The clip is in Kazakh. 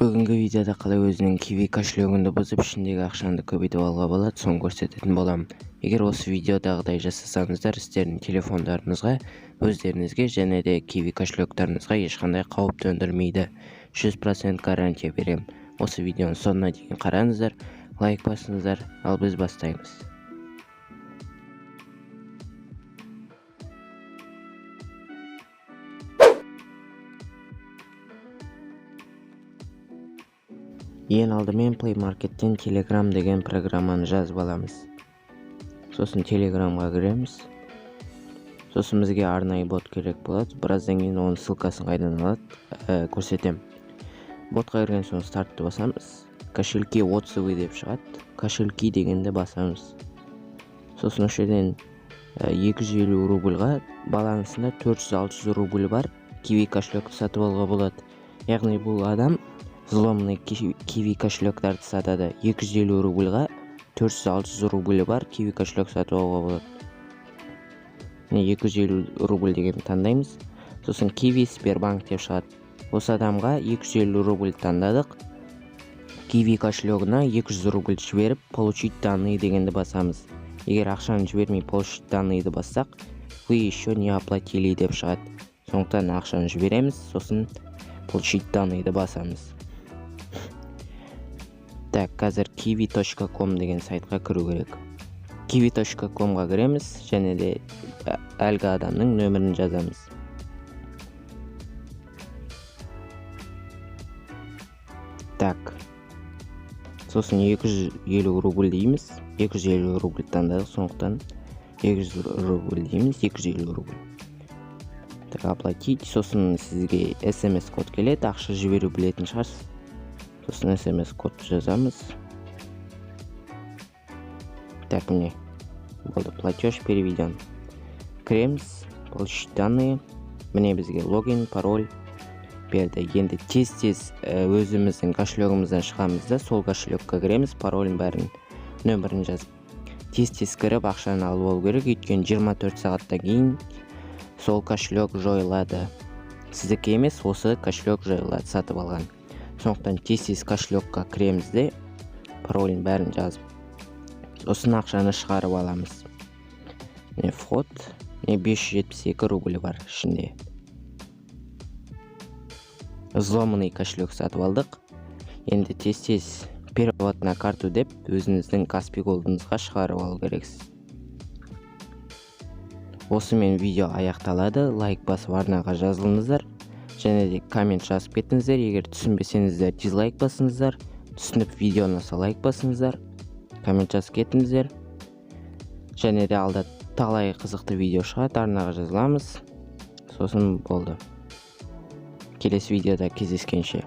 Бүгінгі видеода қалай өзінің Kiwi кошелегіңді бұзып, ішіндегі ақшаңды көбейтіп алуға болады, соны көрсететін боламын. Егер осы видеодағыдай жасасаңыздар, сіздердің телефондарыңызға, өздеріңізге және де Kiwi кошелектарыңызға ешқандай қауіп төндірмейді. 100% гарантия беремін. Осы видеоның соңына дейін қараңыздар, лайк басыңыздар, ал біз бастаймыз. Ең алдымен Play Market'тен Telegram деген программаны жазып аламыз. Сосын Telegramға кіреміз. Сосын бізге арнайы бот керек болады. Біраздан кейін оның ссылкасын қайдан алады, көрсетем. Ботқа кірген соң стартты басамыз. Кошельки отзывы деп шығады. Кошельки дегенде басамыз. Сосын осы жерден 250 рубльға балансында 400-600 рубль бар Kiwi кошелекті сатып алуға болады. Яғни бұл адам взломный Kiwi кошелектарды сатады. 250 рубльға 400-600 рубль бар Kiwi кошелек сатып алуға болады. 250 рубль деген таңдаймыз. Сосын Kiwi Сбербанк деп шығады. Осы адамға 250 рубль таңдадық. Kiwi кошелегіне 200 рубль жіберіп, получить данные дегенді басамыз. Егер ақшаны жібермей получить данныйды бассақ, вы еще не оплатили деп шығады. Сондықтан ақшаны жібереміз, сосын получить данныйды басамыз. Так, қазір kiwi.com деген сайтқа кіру керек. kiwi.com-ға кіреміз және де әлгі адамның нөмірін жазамыз. Так. Сосын 250 рубль дейміз. 250 рубль таңдадық, сондықтан 200 рубль дейміз, 250 рубль. Так, оплатить. Сосын сізге SMS код келеді, ақша жіберу білетін шығарсыз. Сосын SMS код жазамыз. Так, міне болды, платеж переведен. Кіреміз, получить данные. Міне бізге логин, пароль берді. Енді тез-тез өзіміздің кошелегімізден шығамыз да, сол кошелекке кіреміз, паролін бәрін, нөмірін жазып. Тез-тез кіріп ақшаны алып алу керек, өйткені 24 сағаттан кейін сол кошелек жойылады. Сіздікі емес, осы кошелек жойылады, сатып алған. Сондықтан тез-тез кошелекқа кіреміз де, паролін бәрін жазып. Сосын ақшаны шығарып аламыз. Вход, 572 рубль бар ішінде. Взломанный кошелек сатып алдық. Енді тез-тез перевод на карту деп өзіңіздің Каспи Голдыңызға шығарып алу керексіз. Осымен видео аяқталады. Лайк басып арнаға жазылыңыздар. Және де коммент жазып кетіңіздер. Егер түсінбесеңіздер дизлайк басыңыздар. Түсініп видео ұнаса лайк басыңыздар. Коммент жазып кетіңіздер. Және де алда талай қызықты видео шығады, арнаға жазыламыз. Сосын болды. Келесі видеода кездескенше.